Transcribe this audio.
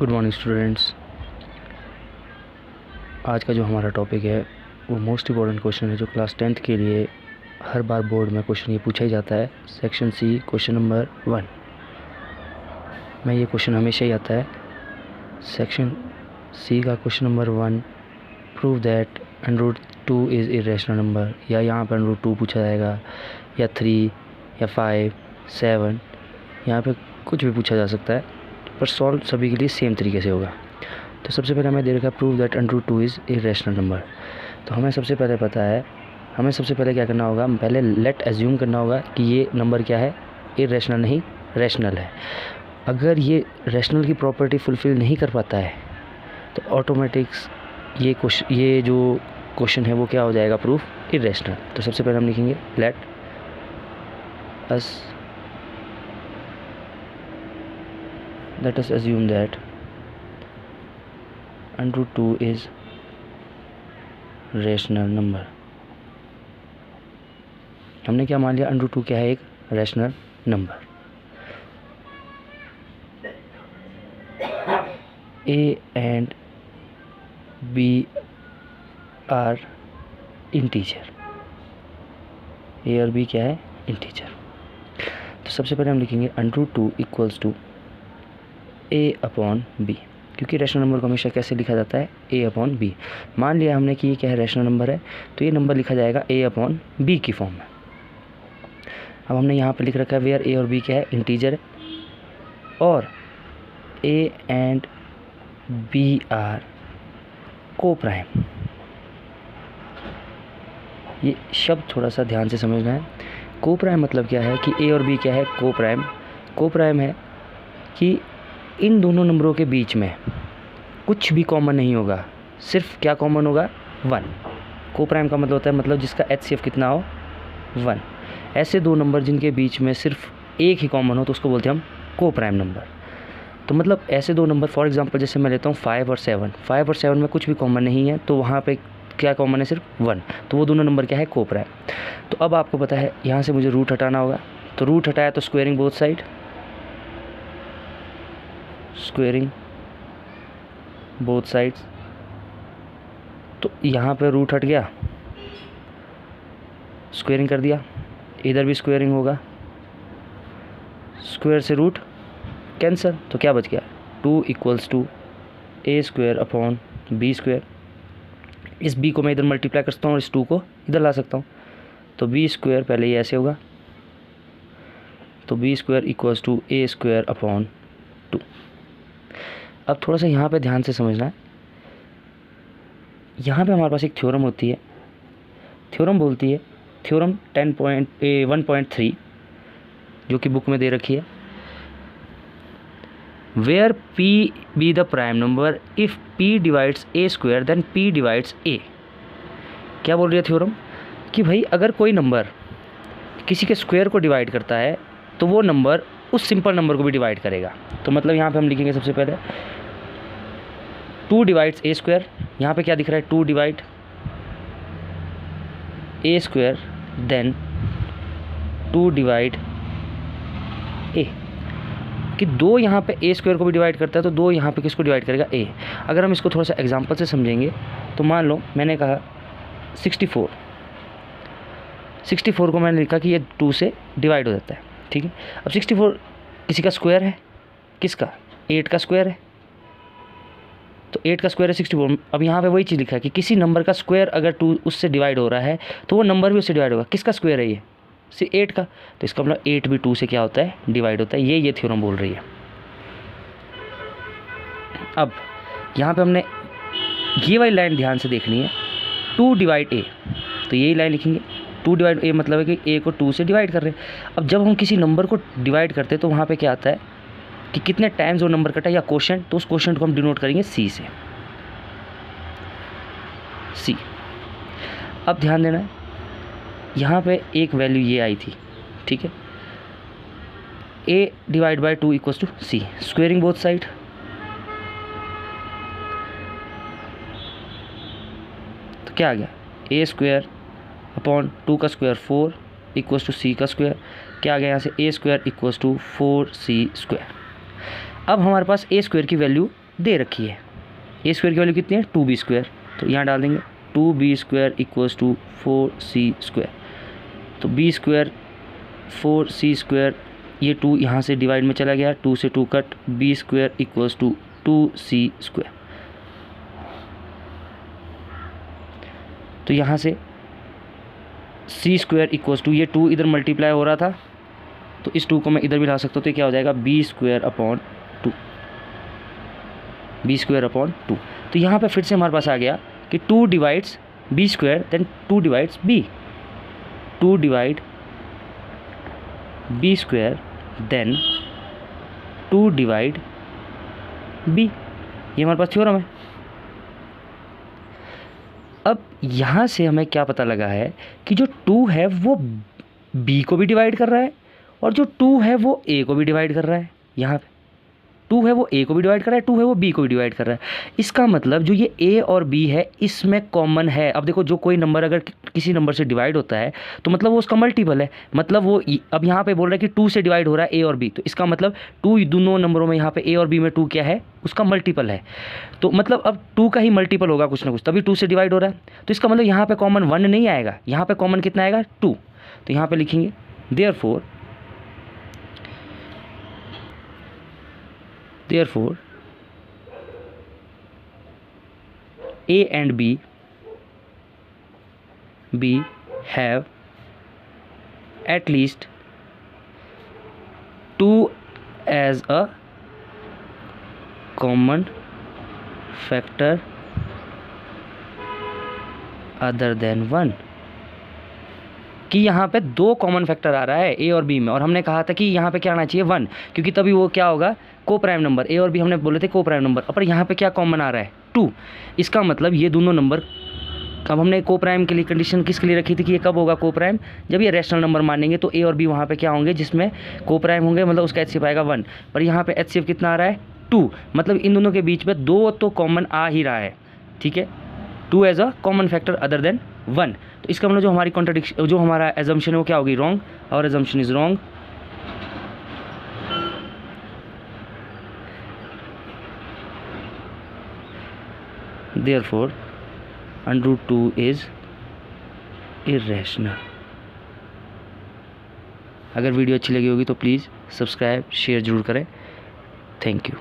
Good morning students. आज का जो हमारा टॉपिक है वो मोस्ट इम्पॉर्टेंट क्वेश्चन है जो क्लास 10th के लिए हर बार बोर्ड में क्वेश्चन ये पूछा ही जाता है। सेक्शन सी क्वेश्चन नंबर 1 में ये क्वेश्चन हमेशा ही आता है। सेक्शन सी का question number 1, prove that √2 is irrational number, या यहाँ पर √2 पूछा जाएगा, या 3 या 5 7, यहाँ पे कुछ भी पूछा जा सकता है, पर सॉल्व सभी के लिए सेम तरीके से होगा। तो सबसे पहले हमें दे रखा है prove that √2 is irrational number. तो हमें सबसे पहले पता है, हमें सबसे पहले क्या करना होगा, पहले लेट एज्यूम करना होगा कि ये नंबर क्या है, इरेशनल नहीं रैशनल है। अगर ये रैशनल की प्रॉपर्टी फुलफ़िल नहीं कर पाता है तो ऑटोमेटिक्स ये जो क्वेश्चन है वो क्या हो जाएगा, प्रूफ इरेशनल। तो सबसे पहले हम लिखेंगे let us assume that √2 is rational number. हमने क्या मान लिया, √2 क्या है, एक rational number. A and B are integer. A और बी क्या है, इंटीजर। तो सबसे पहले हम लिखेंगे √2 इक्वल्स टू A/B, क्योंकि रैशनल नंबर को हमेशा कैसे लिखा जाता है, A/B। मान लिया हमने कि ये क्या है, रैशनल नंबर है, तो ये नंबर लिखा जाएगा A/B की फॉर्म में। अब हमने यहाँ पे लिख रखा है वेयर A और B क्या है, इंटीजर है, और A एंड B आर को प्राइम। ये शब्द थोड़ा सा ध्यान से समझना है। को प्राइम मतलब क्या है कि A और B क्या है, को प्राइम। को प्राइम है कि इन दोनों नंबरों के बीच में कुछ भी कॉमन नहीं होगा, सिर्फ क्या कॉमन होगा, 1। को प्राइम का मतलब होता है मतलब जिसका HCF कितना हो, 1। ऐसे दो नंबर जिनके बीच में सिर्फ एक ही कॉमन हो तो उसको बोलते हैं हम को प्राइम नंबर। तो मतलब ऐसे दो नंबर, फॉर एग्जांपल जैसे मैं लेता हूँ 5 और 7, 5 और 7 में कुछ भी कॉमन नहीं है, तो वहाँ पे क्या कॉमन है, सिर्फ 1, तो वो दोनों नंबर क्या है, को प्राइम। तो अब आपको पता है यहाँ से मुझे रूट हटाना होगा, तो रूट हटाया तो squaring both side, squaring both sides. तो यहाँ पे रूट हट गया, स्क्वेयरिंग कर दिया, इधर भी स्क्वेयरिंग होगा, स्क्वायर से रूट कैंसिल, तो क्या बच गया, 2 इक्वल्स टू A²/B²। इस B को मैं इधर मल्टीप्लाई कर सकता हूँ और इस 2 को इधर ला सकता हूँ, तो B² पहले ये ऐसे होगा, तो B² इक्वल्स टू A²/2। अब थोड़ा सा यहाँ पे ध्यान से समझना है। यहाँ पे हमारे पास एक थ्योरम होती है, थ्योरम बोलती है, थ्योरम 1.3 जो कि बुक में दे रखी है, where P be the prime number if P divides A² then P divides A। क्या बोल रही है थ्योरम कि भाई अगर कोई नंबर किसी के स्क्वायर को डिवाइड करता है तो वो नंबर उस सिंपल नंबर को भी डिवाइड करेगा। तो मतलब यहाँ पे हम लिखेंगे सबसे पहले 2 डिवाइड्स A², यहाँ पे क्या दिख रहा है, 2 divide A² then 2 divide A, कि 2 यहाँ पे A² को भी डिवाइड करता है तो 2 यहाँ पे किसको डिवाइड करेगा, A। अगर हम इसको थोड़ा सा एग्जांपल से समझेंगे तो मान लो मैंने कहा 64 को मैंने लिखा कि ये 2 से डिवाइड हो जाता है, ठीक है। अब 64 किसी का स्क्वायर है, किसका, 8 का स्क्वायर है, तो 8 का स्क्वायर है 64। अब यहाँ पे वही चीज़ लिखा है कि किसी नंबर का स्क्वायर अगर 2 उससे डिवाइड हो रहा है तो वो नंबर भी उससे डिवाइड होगा। किसका स्क्वायर है ये, 8 का, तो इसका मतलब 8 भी 2 से क्या होता है, डिवाइड होता है। ये थ्योरम बोल रही है। अब यहाँ पे हमने ये वाली लाइन ध्यान से देखनी है, 2 डिवाइड A, तो यही लाइन लिखेंगे, 2 डिवाइड A मतलब है कि A को 2 से डिवाइड कर रहे हैं। अब जब हम किसी नंबर को डिवाइड करते हैं तो वहाँ पे क्या आता है कि कितने टाइम्स वो नंबर कटा या क्वोशंट, तो उस क्वोशंट को हम डिनोट करेंगे C से, C। अब ध्यान देना है, यहाँ पे एक वैल्यू ये आई थी, ठीक है, A/2 equals to C, squaring both side, तो क्या आ गया, A²/2 का स्क्वायर 4 इक्वल्स टू C का स्क्वायर, क्या आ गया यहाँ से A² इक्वल्स टू 4C²। अब हमारे पास A² की वैल्यू दे रखी है। ए स्क्वायर की वैल्यू कितनी है 2b², तो यहाँ डाल देंगे 2b² इक्वल्स टू 4c²। तो b², 4c², ये 2 यहाँ से डिवाइड में चला गया, 2 से 2 cut, b² equals to 2c²। तो यहाँ से c² इक्वल्स टू, ये 2 इधर मल्टीप्लाई हो रहा था तो इस 2 को मैं इधर भी ला सकता हूँ, तो क्या हो जाएगा b²/2, b²/2। तो यहाँ पे फिर से हमारे पास आ गया कि 2 divides b², then 2 divides b, 2 divide b², then 2 divide b। ये हमारे पास थ्योरम है। अब यहाँ से हमें क्या पता लगा है कि जो 2 है वो b को भी डिवाइड कर रहा है और जो 2 है वो a को भी डिवाइड कर रहा है। यहाँ पे 2 है वो a को भी डिवाइड कर रहा है, 2 है वो b को भी डिवाइड कर रहा है। इसका मतलब जो ये a और b है इसमें कॉमन है। अब देखो, जो कोई नंबर अगर किसी नंबर से डिवाइड होता है तो मतलब वो उसका मल्टीपल है, मतलब वो अब यहाँ पे बोल रहा है कि 2 से डिवाइड हो रहा है a और b, तो इसका मतलब 2 दोनों नंबरों में, यहाँ पे a और b में 2 क्या है, उसका मल्टीपल है। तो मतलब अब 2 का ही मल्टीपल होगा कुछ ना कुछ, तभी 2 से डिवाइड हो रहा है। तो इसका मतलब यहाँ पे कॉमन 1 नहीं आएगा, यहाँ पे कॉमन कितना आएगा 2। तो यहाँ पे लिखेंगे therefore a and b have at least 2 as a common factor other than 1। कि यहाँ पे 2 कॉमन फैक्टर आ रहा है a और b में, और हमने कहा था कि यहाँ पे क्या आना चाहिए 1, क्योंकि तभी वो क्या होगा, को प्राइम नंबर। a और b हमने बोले थे को प्राइम नंबर, पर यहाँ पे क्या कॉमन आ रहा है 2। इसका मतलब ये दोनों नंबर, अब हमने को प्राइम के लिए कंडीशन किसके लिए रखी थी कि ये कब होगा को प्राइम, जब ये रैशनल नंबर मानेंगे तो a और b वहाँ पे क्या होंगे जिसमें को प्राइम होंगे, मतलब उसका HCF आएगा 1। पर यहाँ पे HCF कितना आ रहा है 2, मतलब इन दोनों के बीच में 2 तो कॉमन आ ही रहा है, ठीक है, 2 as a common factor other than 1। तो इसका मतलब जो हमारी कॉन्ट्रडिक्शन, जो हमारा एजम्पशन है वो क्या होगी, रॉन्ग। और assumption is wrong. Therefore √2 is irrational. अगर वीडियो अच्छी लगी होगी तो प्लीज़ सब्सक्राइब शेयर ज़रूर करें। Thank you.